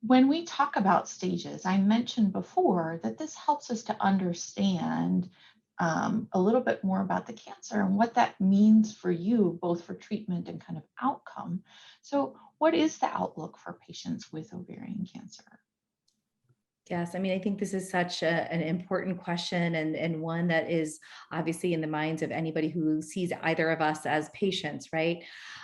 when we talk about stages, I mentioned before that this helps us to understand a little bit more about the cancer and what that means for you, both for treatment and kind of outcome. So, what is the outlook for patients with ovarian cancer? Yes, I mean, I think this is such an important question and one that is obviously in the minds of anybody who sees either of us as patients, right?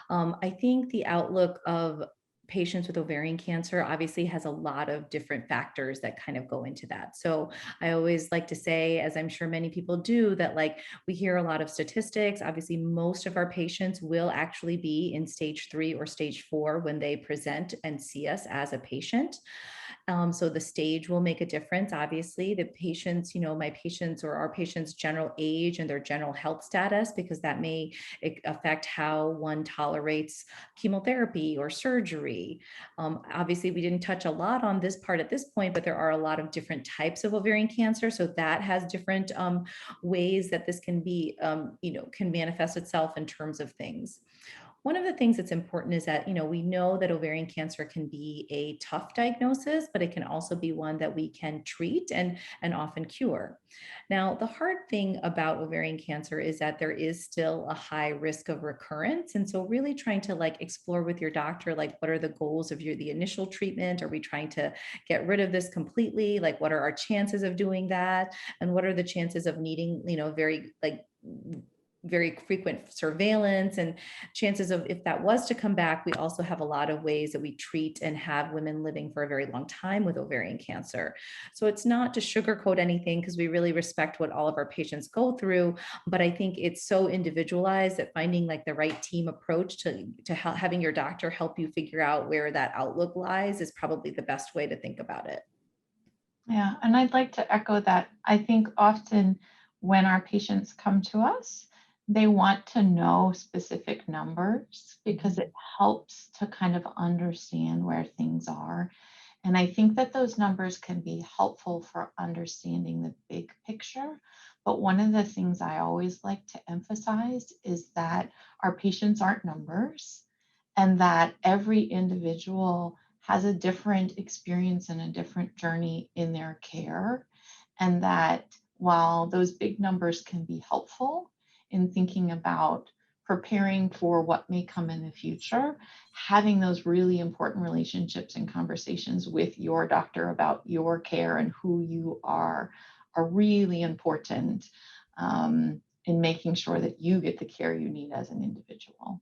I think the outlook of patients with ovarian cancer obviously has a lot of different factors that kind of go into that. So I always like to say, as I'm sure many people do, that like we hear a lot of statistics. Obviously, most of our patients will actually be in stage 3 or stage 4 when they present and see us as a patient. So the stage will make a difference. Obviously, the patients, my patients or our patients' general age and their general health status, because that may affect how one tolerates chemotherapy or surgery. Obviously, we didn't touch a lot on this part at this point, but there are a lot of different types of ovarian cancer. So that has different ways that this can be, can manifest itself in terms of things. One of the things that's important is that, we know that ovarian cancer can be a tough diagnosis, but it can also be one that we can treat and often cure. Now, the hard thing about ovarian cancer is that there is still a high risk of recurrence. And so really trying to like explore with your doctor, like what are the goals of the initial treatment? Are we trying to get rid of this completely? Like what are our chances of doing that? And what are the chances of needing, very frequent surveillance and chances of if that was to come back. We also have a lot of ways that we treat and have women living for a very long time with ovarian cancer. So it's not to sugarcoat anything because we really respect what all of our patients go through, but I think it's so individualized that finding like the right team approach to having your doctor help you figure out where that outlook lies is probably the best way to think about it. Yeah, and I'd like to echo that. I think often when our patients come to us, they want to know specific numbers because it helps to kind of understand where things are. And I think that those numbers can be helpful for understanding the big picture. But one of the things I always like to emphasize is that our patients aren't numbers and that every individual has a different experience and a different journey in their care. And that while those big numbers can be helpful in thinking about preparing for what may come in the future, having those really important relationships and conversations with your doctor about your care and who you are really important in making sure that you get the care you need as an individual.